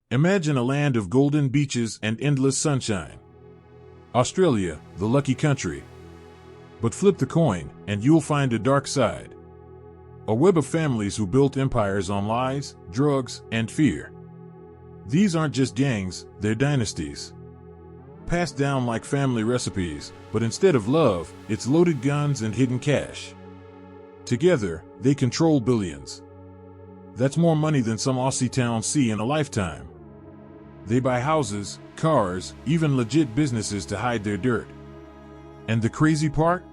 Imagine a land of golden beaches and endless sunshine. Australia, the lucky country. But flip the coin, and you'll find a dark side. A web of families who built empires on lies, drugs, and fear. These aren't just gangs, they're dynasties. Passed down like family recipes, but instead of love, it's loaded guns and hidden cash. Together, they control billions. That's more money than some Aussie towns see in a lifetime. They buy houses, cars, even legit businesses to hide their dirt. And the crazy part?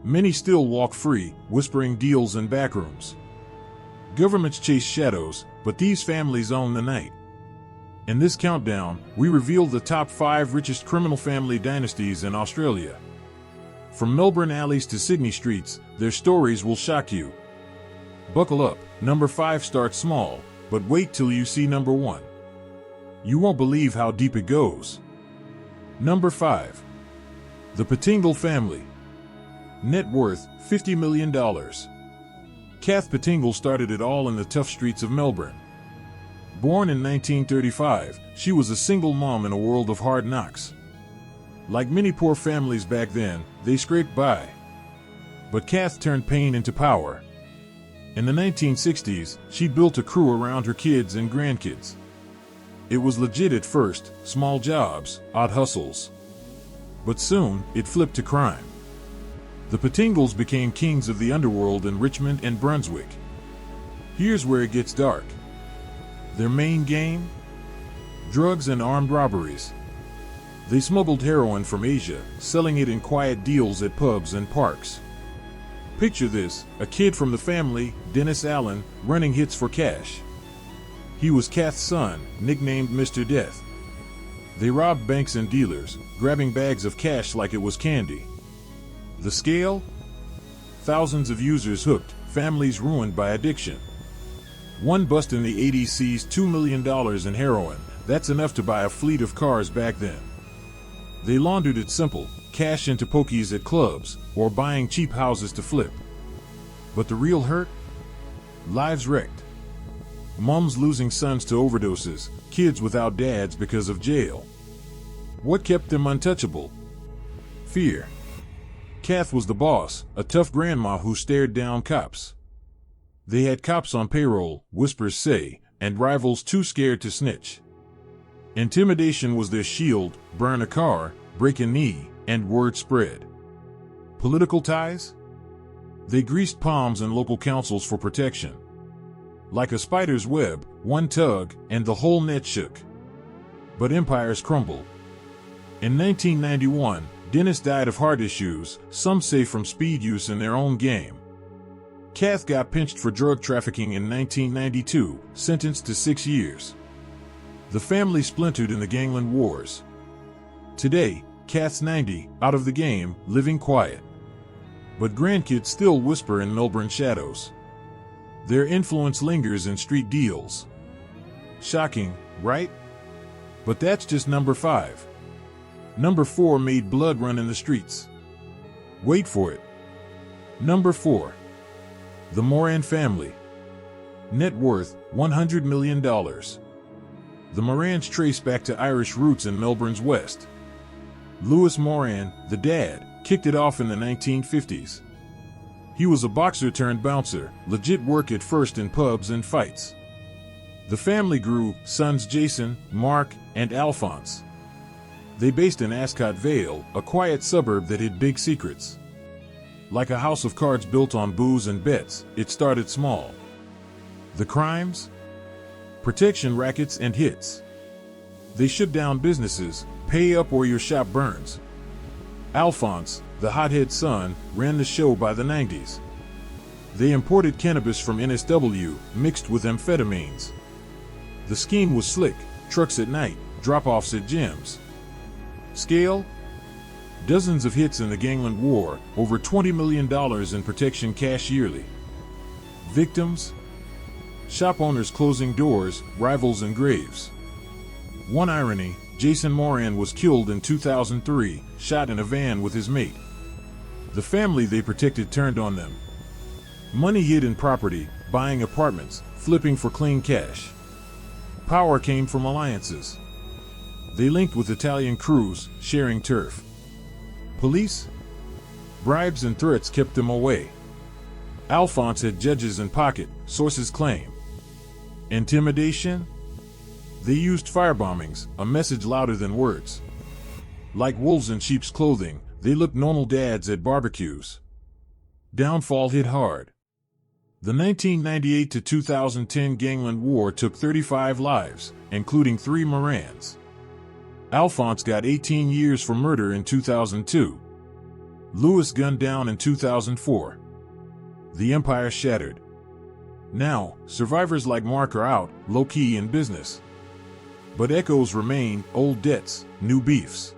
Many still walk free, whispering deals in backrooms. Governments chase shadows, but these families own the night. In this countdown, we reveal the top 5 richest criminal family dynasties in Australia. From Melbourne alleys to Sydney streets, their stories will shock you. Buckle up, number 5 starts small, but wait till you see number 1. You won't believe how deep it goes. Number 5. The Pettingill family. Net worth, $50 million. Kath Pettingill started it all in the tough streets of Melbourne. Born in 1935, she was a single mom in a world of hard knocks. Like many poor families back then, they scraped by. But Kath turned pain into power. In the 1960s, she built a crew around her kids and grandkids. It was legit at first, small jobs, odd hustles. But soon, it flipped to crime. The Pettingills became kings of the Underworld in Richmond and Brunswick. Here's where it gets dark. Their main game? Drugs and armed robberies. They smuggled heroin from Asia, selling it in quiet deals at pubs and parks. Picture this, a kid from the family, Dennis Allen, running hits for cash. He was Kath's son, nicknamed Mr. Death. They robbed banks and dealers, grabbing bags of cash like it was candy. The scale? Thousands of users hooked, families ruined by addiction. One bust in the 80s seized $2 million in heroin. That's enough to buy a fleet of cars back then. They laundered it simple, cash into pokies at clubs, or buying cheap houses to flip. But the real hurt? Lives wrecked. Moms losing sons to overdoses, kids without dads because of jail. What kept them untouchable? Fear. Kath was the boss, a tough grandma who stared down cops. They had cops on payroll, whispers say, and rivals too scared to snitch. Intimidation was their shield, burn a car, break a knee, and word spread. Political ties? They greased palms in local councils for protection. Like a spider's web, one tug, and the whole net shook. But empires crumble. In 1991, Dennis died of heart issues, some say from speed use in their own game. Kath got pinched for drug trafficking in 1992, sentenced to 6 years. The family splintered in the Gangland Wars. Today, Kath's 90, out of the game, living quiet. But grandkids still whisper in Melbourne shadows. Their influence lingers in street deals. Shocking, right? But that's just number 5. Number 4 made blood run in the streets. Wait for it. Number 4. The Moran family. Net worth, $100 million. The Morans trace back to Irish roots in Melbourne's west. Lewis Moran, the dad, kicked it off in the 1950s. He was a boxer turned bouncer, legit work at first in pubs and fights. The family grew, sons Jason, Mark, and Alphonse. They based in Ascot Vale, a quiet suburb that hid big secrets. Like a house of cards built on booze and bets, it started small. The crimes? Protection rackets and hits. They shut down businesses, pay up or your shop burns. Alphonse, the hothead son, ran the show by the 90s. They imported cannabis from NSW, mixed with amphetamines. The scheme was slick, trucks at night, drop-offs at gyms. Scale? Dozens of hits in the Gangland War, over $20 million in protection cash yearly. Victims? Shop owners closing doors, rivals and graves. One irony, Jason Moran was killed in 2003, shot in a van with his mate. The family they protected turned on them. Money hid in property, buying apartments, flipping for clean cash. Power came from alliances. They linked with Italian crews, sharing turf. Police? Bribes and threats kept them away. Alphonse had judges in pocket, sources claim. Intimidation? They used firebombings, a message louder than words. Like wolves in sheep's clothing, they looked normal dads at barbecues. Downfall hit hard. The 1998 to 2010 Gangland War took 35 lives, including 3 Morans. Alphonse got 18 years for murder in 2002. Louis gunned down in 2004. The empire shattered. Now, survivors like Mark are out, low-key in business. But echoes remain, old debts, new beefs.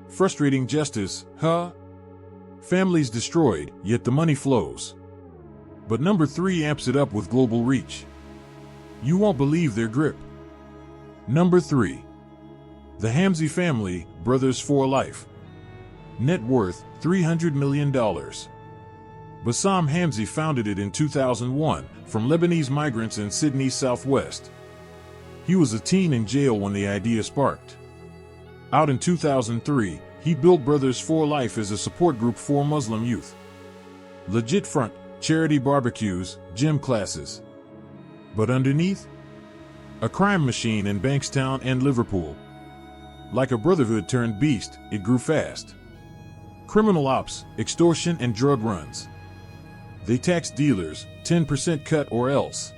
Frustrating justice, huh? Families destroyed, yet the money flows. But number 3 amps it up with global reach. You won't believe their grip. Number 3. The Hamzy family, brothers for life. Net worth, $300 million. Bassam Hamzy founded it in 2001, from Lebanese migrants in Sydney's southwest. He was a teen in jail when the idea sparked. Out in 2003, he built Brothers for Life as a support group for Muslim youth. Legit front, charity barbecues, gym classes. But underneath? A crime machine in Bankstown and Liverpool. Like a brotherhood turned beast, it grew fast. Criminal ops, extortion and drug runs. They taxed dealers, 10% cut or else.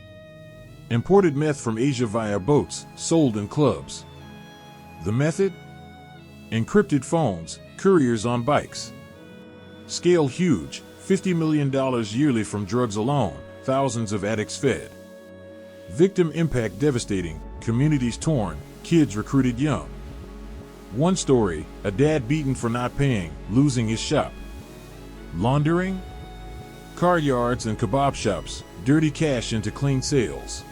Imported meth from Asia via boats, sold in clubs. The method? Encrypted phones, couriers on bikes. Scale huge, $50 million yearly from drugs alone, thousands of addicts fed. Victim impact devastating, communities torn, kids recruited young. One story, a dad beaten for not paying, losing his shop. Laundering? Car yards and kebab shops, dirty cash into clean sales.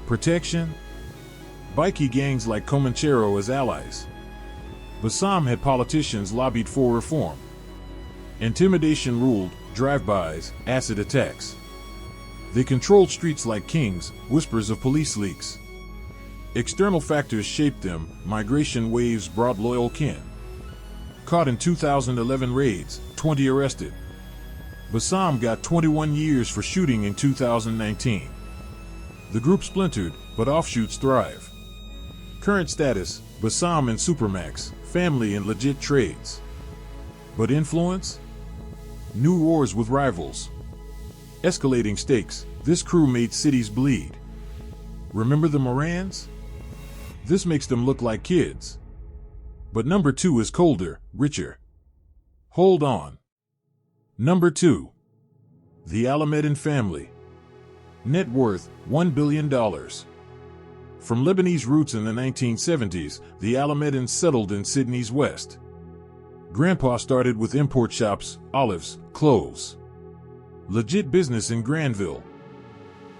Protection? Bikie gangs like Comanchero as allies. Bassam had politicians lobbied for reform. Intimidation ruled, drive-bys, acid attacks. They controlled streets like kings, whispers of police leaks. External factors shaped them, migration waves brought loyal kin. Caught in 2011 raids, 20 arrested. Bassam got 21 years for shooting in 2019. The group splintered, but offshoots thrive. Current status, Bassam and Supermax, family and legit trades. But influence? New wars with rivals. Escalating stakes, this crew made cities bleed. Remember the Morans? This makes them look like kids. But number 2 is colder, richer. Hold on. Number 2. The Alameddine family. Net worth, $1 billion. From Lebanese roots in the 1970s, the Alameddines settled in Sydney's west. Grandpa started with import shops, olives, clothes. Legit business in Granville.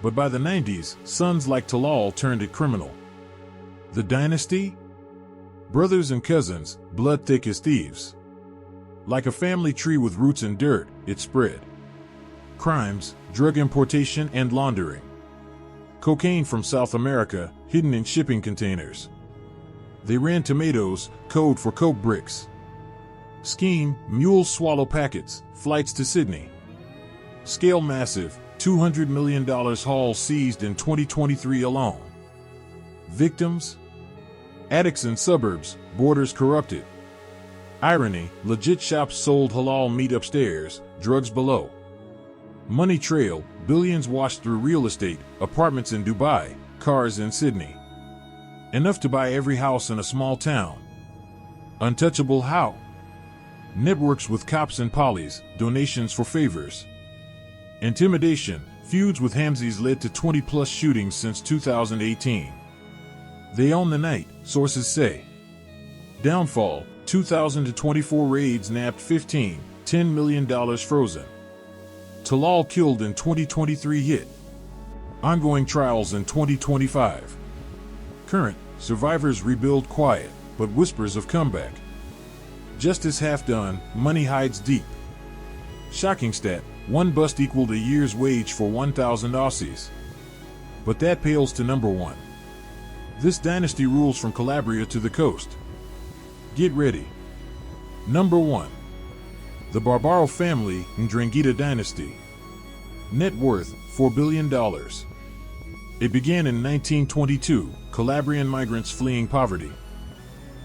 But by the 90s, sons like Talal turned it criminal. The dynasty? Brothers and cousins, blood thick as thieves. Like a family tree with roots in dirt, it spread. Crimes, drug importation and laundering. Cocaine from South America, hidden in shipping containers. They ran tomatoes, code for coke bricks. Scheme, mules swallow packets, flights to Sydney. Scale massive, $200 million haul seized in 2023 alone. Victims? Addicts in suburbs, borders corrupted. Irony, legit shops sold halal meat upstairs, drugs below. Money trail, billions washed through real estate, apartments in Dubai, cars in Sydney. Enough to buy every house in a small town. Untouchable how? Networks with cops and polys, donations for favors. Intimidation, feuds with Hamzys led to 20-plus shootings since 2018. They own the night, sources say. Downfall, 2024 raids nabbed $10 million frozen. Talal killed in 2023 hit. Ongoing trials in 2025. Current, survivors rebuild quiet, but whispers of comeback. Justice half done, money hides deep. Shocking stat, one bust equaled a year's wage for 1,000 Aussies. But that pales to number 1. This dynasty rules from Calabria to the coast. Get ready. Number 1. The Barbaro family Ndrangheta dynasty. Net worth $4 billion. It began in 1922, Calabrian migrants fleeing poverty.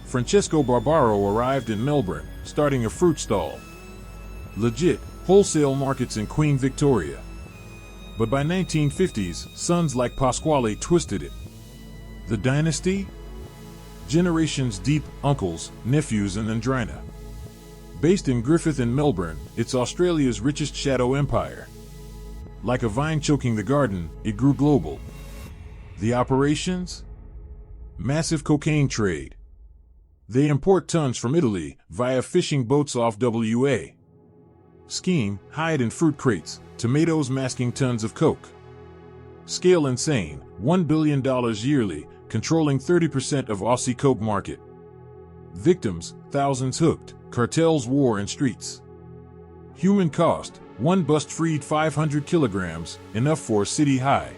Francesco Barbaro arrived in Melbourne, starting a fruit stall. Legit, wholesale markets in Queen Victoria. But by 1950s, sons like Pasquale twisted it. The dynasty? Generations deep, uncles, nephews and Ndrangheta. Based in Griffith and Melbourne, it's Australia's richest shadow empire. Like a vine choking the garden, it grew global. The operations? Massive cocaine trade. They import tons from Italy via fishing boats off WA. Scheme, hide in fruit crates, tomatoes masking tons of coke. Scale insane, $1 billion yearly, controlling 30% of Aussie coke market. Victims, thousands hooked, cartels war in streets. Human cost, one bust freed 500 kilograms, enough for a city high.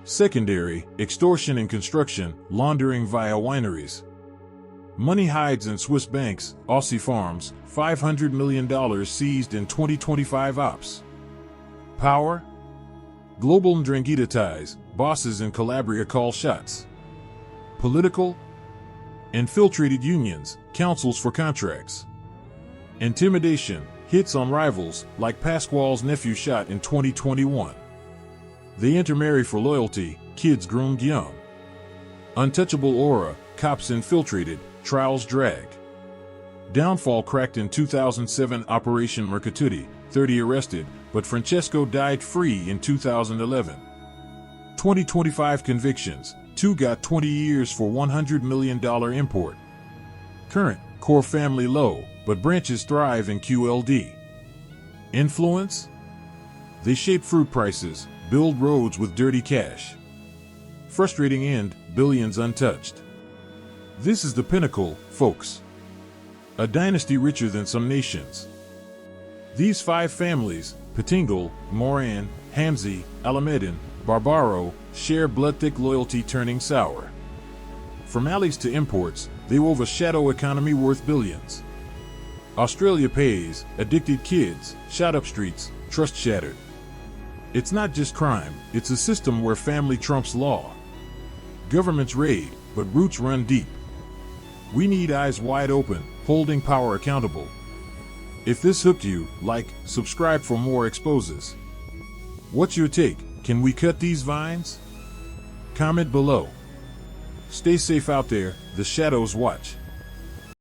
Secondary, extortion in construction, laundering via wineries. Money hides in Swiss banks, Aussie farms, $500 million seized in 2025 ops. Power? Global Ndrangheta ties, bosses in Calabria call shots. Political? Infiltrated unions, councils for contracts. Intimidation, hits on rivals, like Pasquale's nephew shot in 2021. They intermarry for loyalty, kids groomed young. Untouchable aura, cops infiltrated, trials drag. Downfall cracked in 2007 Operation Mercatutti, 30 arrested, but Francesco died free in 2011. 2025 convictions, 2 got 20 years for $100 million import. Current, core family low, but branches thrive in QLD. Influence? They shape fruit prices, build roads with dirty cash. Frustrating end, billions untouched. This is the pinnacle, folks. A dynasty richer than some nations. These 5 families, Pettingill, Moran, Hamzy, Alameddine, Barbaro, share blood-thick loyalty turning sour. From alleys to imports, they wove a shadow economy worth billions. Australia pays, addicted kids, shot up streets, trust shattered. It's not just crime, it's a system where family trumps law. Governments raid, but roots run deep. We need eyes wide open, holding power accountable. If this hooked you, like, subscribe for more exposes. What's your take? Can we cut these vines? Comment below. Stay safe out there, the shadows watch.